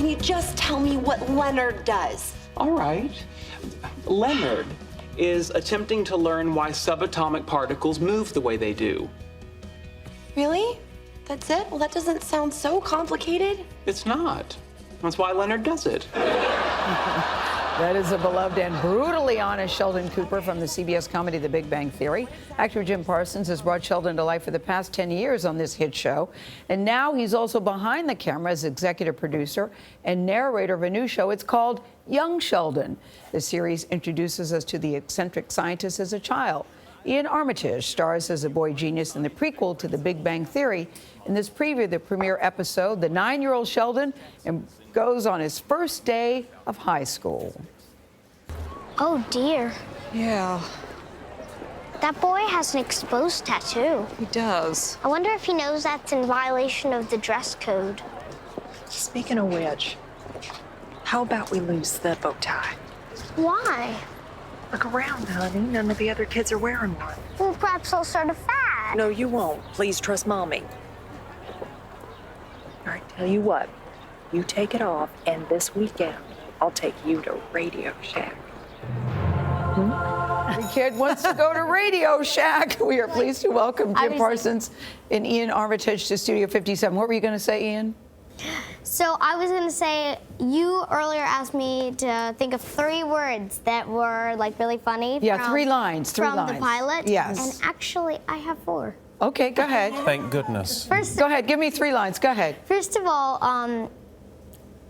Can you just tell me what Leonard does? All right. Leonard is attempting to learn why subatomic particles move the way they do. Really? That's it? Well, that doesn't sound so complicated. It's not. That's why Leonard does it. That is a beloved and brutally honest Sheldon Cooper from the CBS comedy The Big Bang Theory. Actor Jim Parsons has brought Sheldon to life for the past 10 years on this hit show. And now he's also behind the camera as executive producer and narrator of a new show. It's called Young Sheldon. The series introduces us to the eccentric scientist as a child. Iain Armitage stars as a boy genius in the prequel to The Big Bang Theory. In this preview, the premiere episode, the 9-year-old Sheldon goes on his first day of high school. Oh dear. Yeah, That boy has an exposed tattoo. he does. I wonder if he knows that's in violation of the dress code. Speaking of which, how about we lose the bow tie? Why? Look around, honey. None of the other kids are wearing one. Well, perhaps I'll start a fad. No, you won't. Please trust Mommy. All right, tell you what. You take it off, and this weekend, I'll take you to Radio Shack. The kid wants to go to Radio Shack. We are pleased to welcome Jim Parsons and Iain Armitage to Studio 57. What were you going to say, Iain? So I was gonna say, you earlier asked me to think of 3 words that were like really funny. Yeah, 3 lines. From the pilot. Yes. And actually, I have 4. Okay, go ahead. Thank goodness. Go ahead, give me 3 lines. Go ahead. First of all,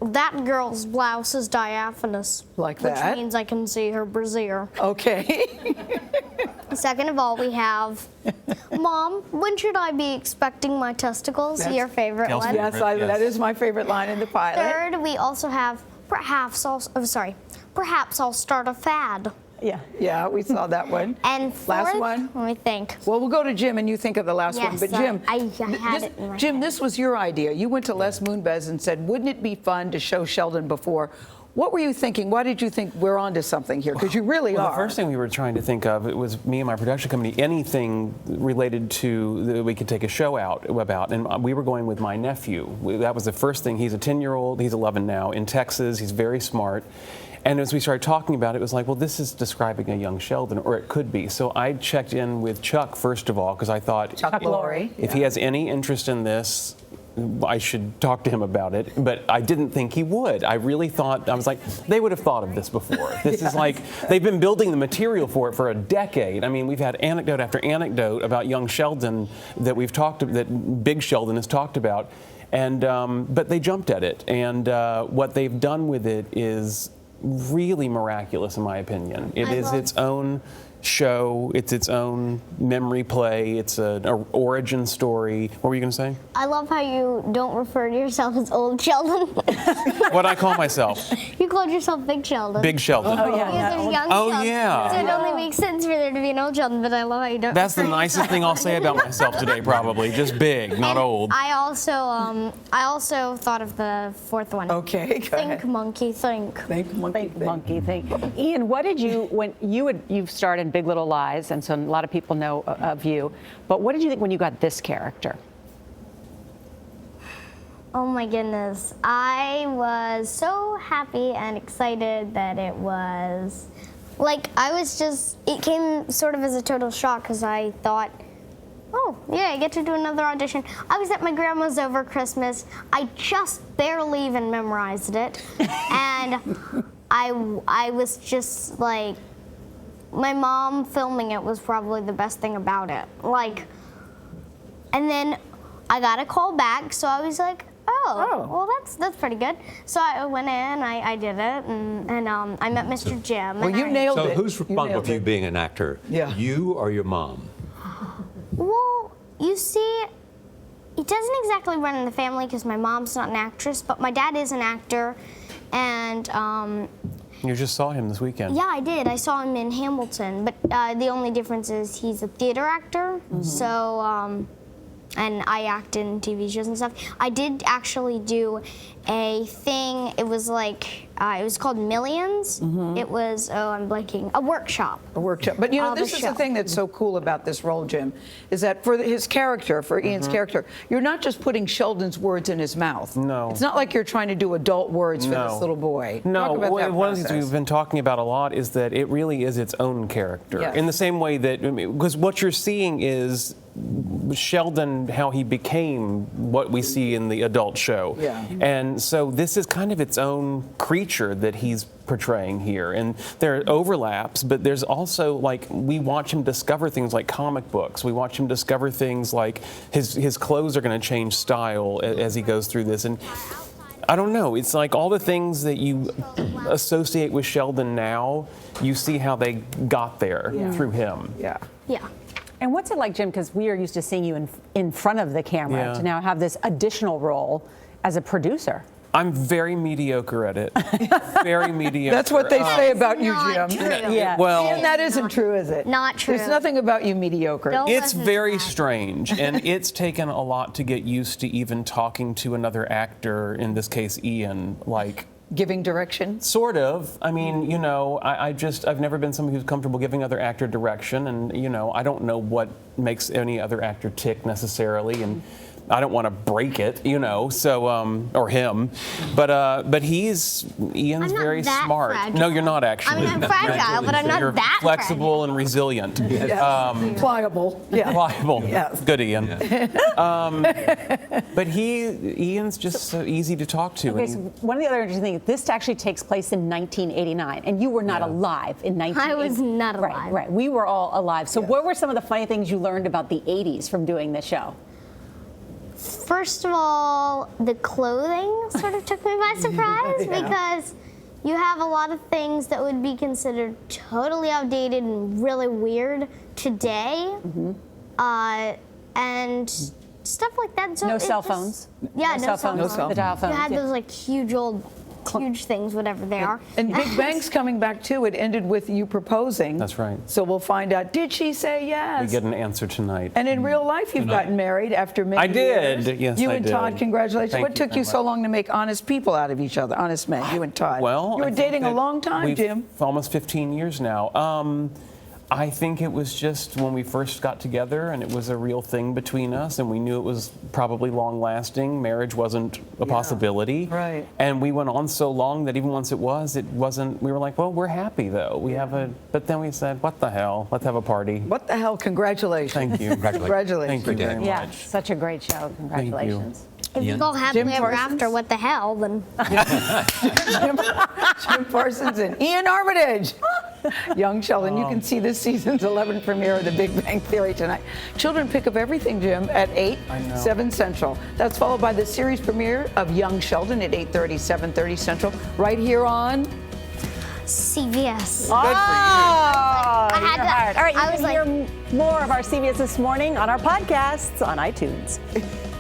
that girl's blouse is diaphanous. Like that. Which means I can see her brassiere. Okay. Second of all, we have, Mom, when should I be expecting my testicles? Your favorite Gail's one. favorite. Yes, Yes. that is my favorite line in the pilot. Third, we also have, perhaps I'll start a fad. Yeah, we saw that one. And fourth, Last one? let me think. Well, we'll go to Jim and you think of the last one. Yes, But Jim, I had it in my Jim, head. this was your idea. You went to Les Moonves and said, wouldn't it be fun to show Sheldon before? What were you thinking? Why did you think we're onto something here? Because you really Well, are. the first thing we were trying to think of, it was me and my production company, anything related to that we could take a show out about. And we were going with my nephew. That was the first thing. He's a 10-year-old. He's 11 now in Texas. He's very smart. And as we started talking about it, it was like, well, this is describing a young Sheldon, or it could be. So I checked in with Chuck, first of all, because I thought, Chuck Lorre. if he has any interest in this, I should talk to him about it. But I didn't think he would. I really thought, I was like, they would have thought of this before. This is like, they've been building the material for it for a decade. I mean, we've had anecdote after anecdote about young Sheldon that we've talked, that Big Sheldon has talked about. And, but they jumped at it. And what they've done with it is really miraculous, in my opinion. It is its own show. It's its own memory play. It's an origin story. What were you going to say? I love how you don't refer to yourself as old Sheldon. What I call myself? You called yourself Big Sheldon. Big Sheldon. Oh, yeah. Because there's young Oh, Sheldon. yeah. So it only makes sense for there to be an old Sheldon, but I love how you don't. That's the refer to nicest thing I'll say about myself today, probably. Just big, not old. I also thought of the 4th one. Okay, go Think, ahead. monkey, think. Think, monkey, think. Monkey thing. Iain, what did you, when you've starred in Big Little Lies, and so a lot of people know of you, but what did you think when you got this character? Oh my goodness. I was so happy and excited that it was, like, it came sort of as a total shock because I thought, oh, yeah, I get to do another audition. I was at my grandma's over Christmas. I just barely even memorized it. And I was just like, my mom filming it was probably the best thing about it. Like, and then I got a call back, so I was like, oh. Well, that's pretty good. So I went in, I did it, and I met Mr. Jim. Well, you nailed So it. who's You responsible nailed for you it. being an actor? Yeah. You or your mom? Well, you see, it doesn't exactly run in the family because my mom's not an actress, but my dad is an actor, and You just saw him this weekend. yeah, I did. I saw him in Hamilton, but the only difference is he's a theater actor, so and I act in TV shows and stuff. I did actually do a thing. It was like it was called Millions. It was I'm blanking, a workshop. A workshop. But you know, The this is the show. thing that's so cool about this role, Jim, is that for his character, for Ian's character, you're not just putting Sheldon's words in his mouth. No. It's not like you're trying to do adult words for this little boy. No, Talk about that one of the things process. we've been talking about a lot is that it really is its own character. Yes. In the same way that, because what you're seeing is Sheldon, how he became what we see in the adult show. Yeah. And so this is kind of its own creature that he's portraying here. And there are overlaps, but there's also, like, we watch him discover things like comic books. We watch him discover things like his clothes are going to change style as he goes through this. And I don't know. It's like all the things that you associate with Sheldon now, you see how they got there through him. Yeah. Yeah. And what's it like, Jim, because we are used to seeing you in front of the camera, Yeah. to now have this additional role as a producer? I'm very mediocre at it. Very mediocre. That's what they say about you, Not Jim. true. Yeah. Well, And that isn't true, is it? Not true. There's nothing about you mediocre. Don't it's listen to very that. strange, and it's taken a lot to get used to even talking to another actor, in this case Ian, like, Giving direction. sort of. I mean, you know, I've never been someone who's comfortable giving other actor direction, and, you know, I don't know what makes any other actor tick necessarily, and I don't want to break it, you know, so, or him, but Ian's I'm not very that smart. fragile. No, you're not actually. I mean, I'm fragile, but I'm not You're that flexible and resilient. Pliable. Yeah. Pliable. Yes. Good, Ian. But Ian's just so easy to talk to. Okay, and so one of the other interesting things, this actually takes place in 1989, and you were not alive in 1989. I was not alive. Right. We were all alive. So what were some of the funny things you learned about the 80s from doing this show? First of all, the clothing sort of took me by surprise because you have a lot of things that would be considered totally outdated and really weird today, and stuff like that. So No it cell just- phones? Yeah, no cell phones. cell The dial You phones. had yeah. those like huge things, whatever they are. And Big Bang's coming back too. It ended with you proposing. That's right. So we'll find out. Did she say yes? we get an answer tonight. And in real life, you've gotten married after many I did. years. Yes, You I and did. Todd, congratulations. Thank What you took very you so much. long to make honest people out of each other? Honest men, you and Todd. Well, you I were think dating a that long time, we've Jim. Almost 15 years now. I think it was just when we first got together, and it was a real thing between us, and we knew it was probably long-lasting. Marriage wasn't a possibility. Right. And we went on so long that even once it wasn't. We were like, well, we're happy though. We have a. But then we said, what the hell? Let's have a party. What the hell? Congratulations. Thank you. Congratulations. Thank you very much. Yeah, such a great show. Congratulations. If you go happily Jim ever Parsons? after, what the hell? Then Jim Parsons and Iain Armitage. Young Sheldon. You can see this season's 11th premiere of The Big Bang Theory tonight. Children pick up everything, Jim, at 8, 7 Central. That's followed by the series premiere of Young Sheldon at 8:30, 7:30 Central, right here on. CBS. Oh, I had you're to- hired. All right, you I was can hear more of our CBS This Morning on our podcasts on iTunes.